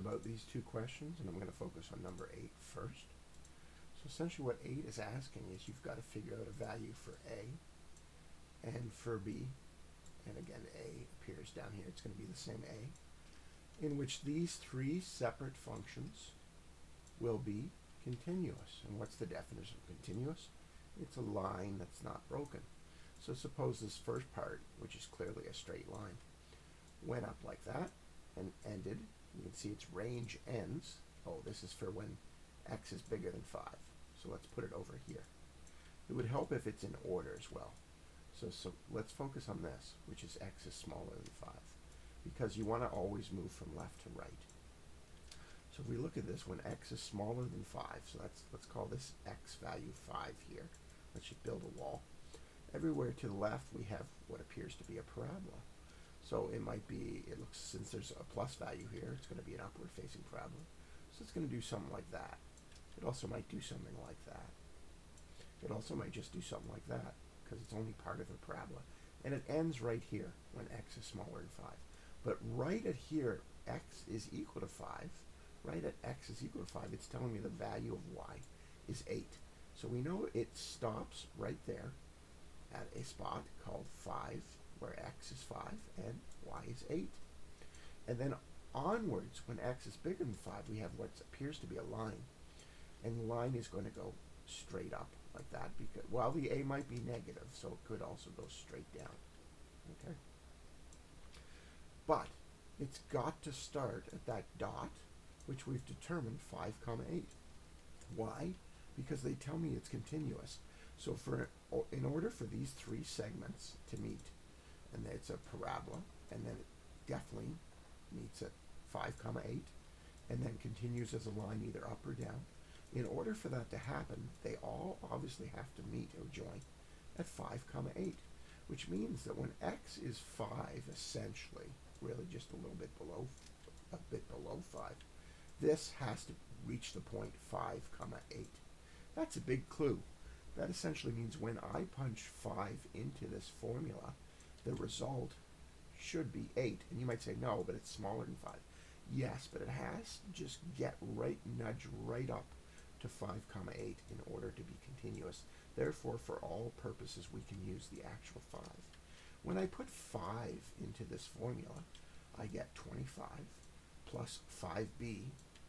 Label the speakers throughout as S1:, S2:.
S1: about these two questions, and I'm going to focus on number 8 first. So essentially what 8 is asking is you've got to figure out a value for A and for B, and again A appears down here, it's going to be the same A, in which these three separate functions will be continuous. And what's the definition of continuous? It's a line that's not broken. So suppose this first part, which is clearly a straight line, went up like that and ended. You can see its range ends. Oh, this is for when x is bigger than 5. So let's put it over here. It would help if it's in order as well. So let's focus on this, which is x is smaller than 5, because you want to always move from left to right. So if we look at this, when x is smaller than 5, so let's call this x value 5 here. Let's just build a wall. Everywhere to the left we have what appears to be a parabola. So it might be, it looks, since there's a plus value here, it's going to be an upward facing parabola. So it's going to do something like that. It also might do something like that. It also might just do something like that, because it's only part of a parabola. And it ends right here when x is smaller than 5. But right at here, x is equal to 5. Right at x is equal to 5, it's telling me the value of y is 8. So we know it stops right there at a spot called 5, where x is 5 and y is 8. And then onwards, when x is bigger than 5, we have what appears to be a line. And the line is going to go straight up like that, because while the a might be negative, so it could also go straight down. Okay? But it's got to start at that dot, which we've determined 5, 8. Why? Because they tell me it's continuous. So in order for these three segments to meet, and it's a parabola, and then it definitely meets at 5, 8, and then continues as a line either up or down. In order for that to happen, they all obviously have to meet or join at 5, 8, which means that when x is 5, essentially, really just a little bit below, 5, this has to reach the point 5, 8. That's a big clue. That essentially means when I punch 5 into this formula, the result should be 8. And you might say, no, but it's smaller than 5. Yes, but it has to just nudge right up to 5, 8 in order to be continuous. Therefore, for all purposes, we can use the actual 5. When I put 5 into this formula, I get 25 plus 5b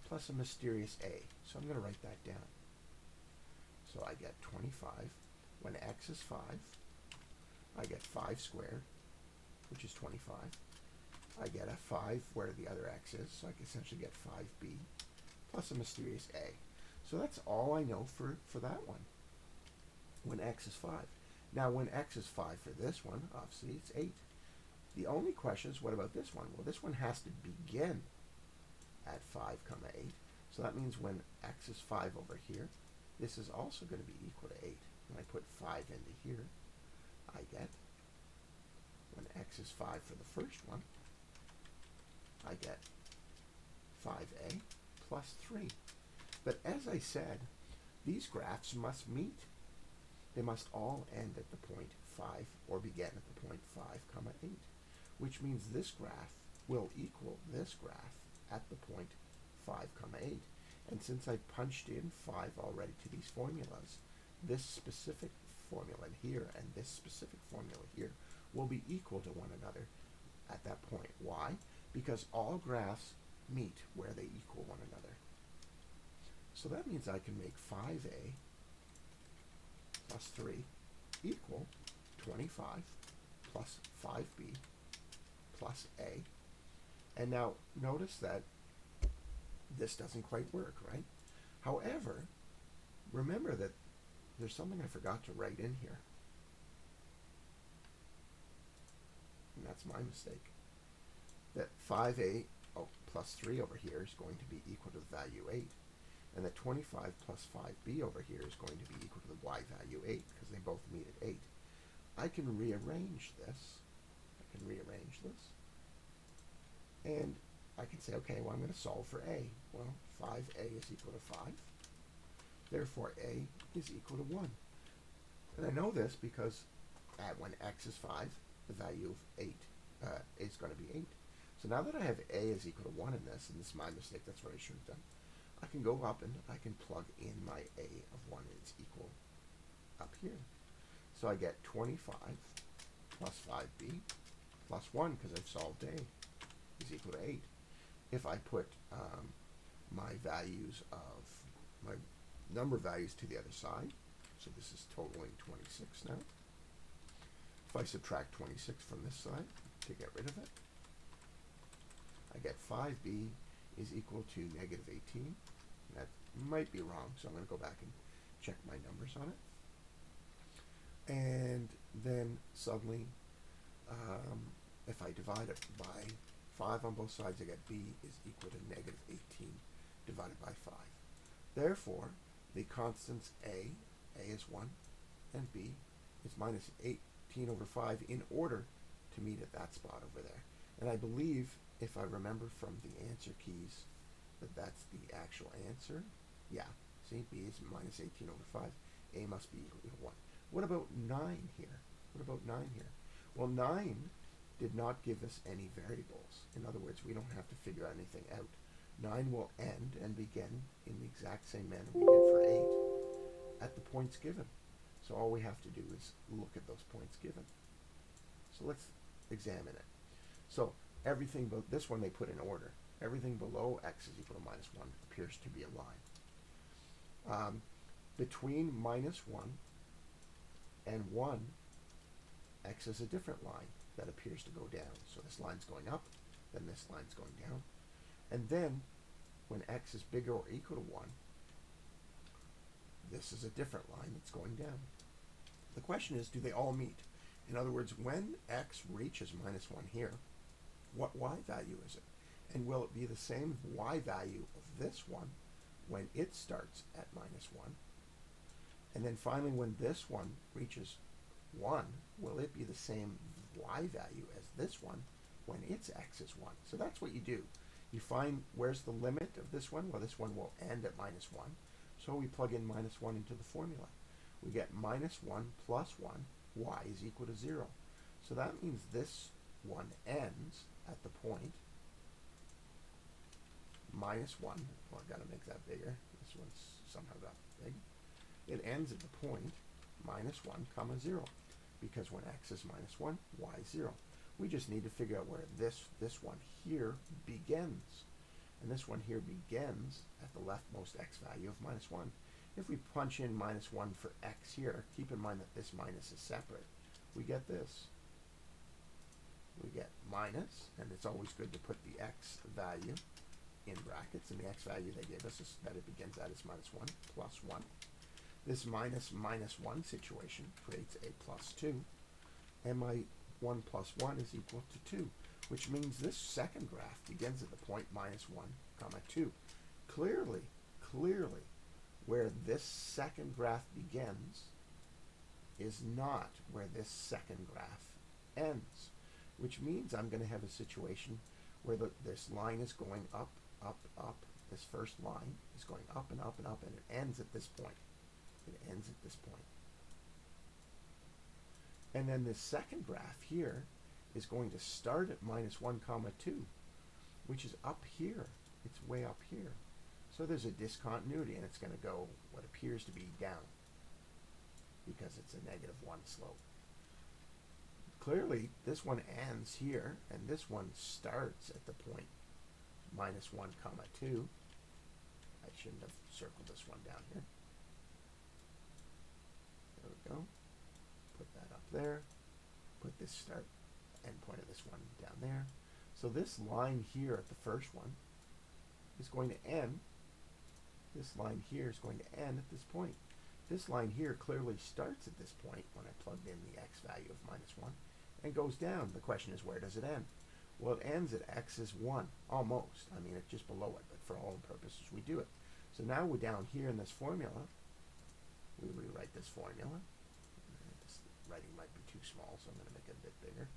S1: plus a mysterious a. So I'm going to write that down. So I get 25. When x is 5, I get 5 squared, which is 25. I get a 5 where the other x is, so I can essentially get 5b plus a mysterious a. So that's all I know for that one, when x is 5. Now when x is 5 for this one, obviously it's 8. The only question is, what about this one? Well, this one has to begin at 5, 8. So that means when x is 5 over here, this is also going to be equal to 8. When I put 5 into here, I get, when x is 5 for the first one, I get 5a plus 3. But as I said, these graphs must meet. They must all end at the point 5 or begin at the point 5, 8, which means this graph will equal this graph at the point 5, 8. And since I punched in 5 already to these formulas, this specific formula here and this specific formula here will be equal to one another at that point. Why? Because all graphs meet where they equal one another. So that means I can make 5a plus 3 equal 25 plus 5b plus a. And now notice that this doesn't quite work, right? However, remember that there's something I forgot to write in here. And that's my mistake. That 5a plus 3 over here is going to be equal to the value 8. And that 25 plus 5b over here is going to be equal to the y value 8, because they both meet at 8. I can rearrange this. And I can say, okay, well, I'm going to solve for a. Well, 5a is equal to 5. Therefore, a is equal to 1. And I know this because when x is 5, the value of 8 is going to be 8. So now that I have a is equal to 1 in this, and this is my mistake, that's what I should have done, I can go up and I can plug in my a of 1 is equal up here. So I get 25 plus 5b plus 1, because I've solved a, is equal to 8. If I put my values of my number values to the other side, so this is totaling 26 now. If I subtract 26 from this side to get rid of it, I get 5b is equal to negative 18. That might be wrong, so I'm going to go back and check my numbers on it. And then suddenly, if I divide it by 5 on both sides, I get b is equal to negative 18 divided by 5. Therefore, the constants a is 1, and b is minus 18 over 5 in order to meet at that spot over there. And I believe, if I remember from the answer keys, that that's the actual answer. Yeah, see, b is minus 18 over 5. A must be equal to 1. What about 9 here? What about 9 here? Well, 9 did not give us any variables. In other words, we don't have to figure anything out. 9 will end and begin in the exact same manner we did for 8 at the points given. So all we have to do is look at those points given. So let's examine it. So everything, this one they put in order. Everything below x is equal to minus 1 appears to be a line. Between minus 1 and 1, x is a different line that appears to go down. So this line's going up, then this line's going down. And then, when x is bigger or equal to 1, this is a different line that's going down. The question is, do they all meet? In other words, when x reaches minus 1 here, what y value is it? And will it be the same y value of this one when it starts at minus 1? And then finally, when this one reaches 1, will it be the same y value as this one when its x is 1? So that's what you do. You find where's the limit of this one? Well, this one will end at minus 1. So we plug in minus 1 into the formula. We get minus 1 plus 1, y is equal to 0. So that means this one ends at the point minus 1. Well, I've got to make that bigger. This one's somehow got big. It ends at the point minus 1 comma 0. Because when x is minus 1, y is 0. We just need to figure out where this one here begins. And this one here begins at the leftmost x value of minus 1. If we punch in minus 1 for x here, keep in mind that this minus is separate. We get this. We get minus, and it's always good to put the x value in brackets, and the x value they gave us is that it begins at is minus 1 plus 1. This minus 1 situation creates a plus 2, and my 1 plus 1 is equal to 2, which means this second graph begins at the point minus 1 comma 2. Clearly, where this second graph begins is not where this second graph ends, which means I'm going to have a situation where this line is going up, up, up. This first line is going up and up and up, and it ends at this point. It ends at this point. And then this second graph here is going to start at minus 1 comma 2, which is up here. It's way up here. So there's a discontinuity, and it's going to go what appears to be down because it's a negative 1 slope. Clearly, this one ends here, and this one starts at the point minus 1 comma 2. I shouldn't have circled this one down here. There we go. Put that up there. Put this start endpoint of this one down there. So this line here at the first one is going to end. This line here is going to end at this point. This line here clearly starts at this point when I plugged in the x value of minus 1 and goes down. The question is, where does it end? Well, it ends at x is 1, almost. I mean, it's just below it, but for all purposes, we do it. So now we're down here in this formula. We rewrite this formula. This writing might be too small, so I'm going to make it a bit bigger.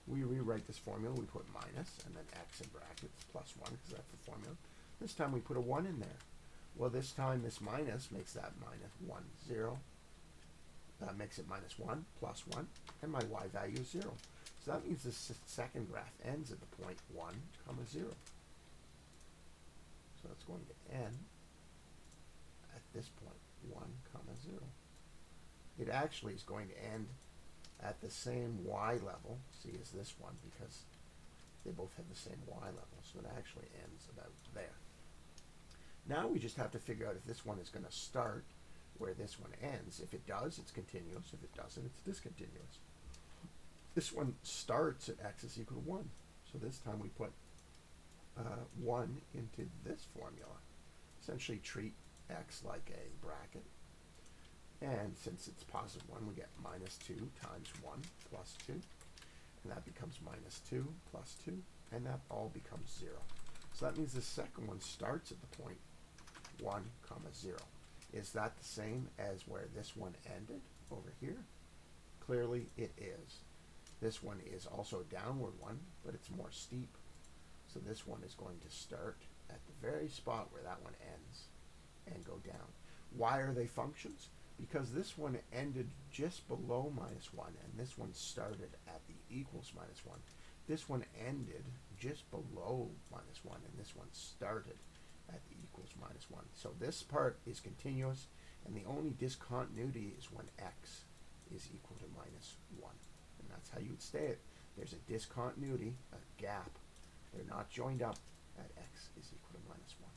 S1: We rewrite this formula. We put minus, and then x in brackets, plus 1, because that's the formula. This time we put a 1 in there. Well, this time this minus makes that minus 1, 0. That makes it minus 1, plus 1, and my y value is 0. So that means this second graph ends at the point 1, comma 0. So it's going to end at this point, 1, comma 0. It actually is going to end at the same y level, see, as this one, because they both have the same y level. So it actually ends about there. Now we just have to figure out if this one is going to start where this one ends. If it does, it's continuous. If it doesn't, it's discontinuous. This one starts at x is equal to 1. So this time we put 1 into this formula. Essentially treat x like a bracket. And since it's positive 1, we get minus 2 times 1 plus 2. And that becomes minus 2 plus 2. And that all becomes 0. So that means the second one starts at the point 1, comma 0. Is that the same as where this one ended over here? Clearly it is. This one is also a downward one, but it's more steep. So this one is going to start at the very spot where that one ends and go down. Why are they functions? Because this one ended just below minus 1, and this one started at the equals minus 1. This one ended just below minus 1, and this one started at the equals minus 1. So this part is continuous, and the only discontinuity is when x is equal to minus 1. And that's how you would say it. There's a discontinuity, a gap. They're not joined up at x is equal to minus 1.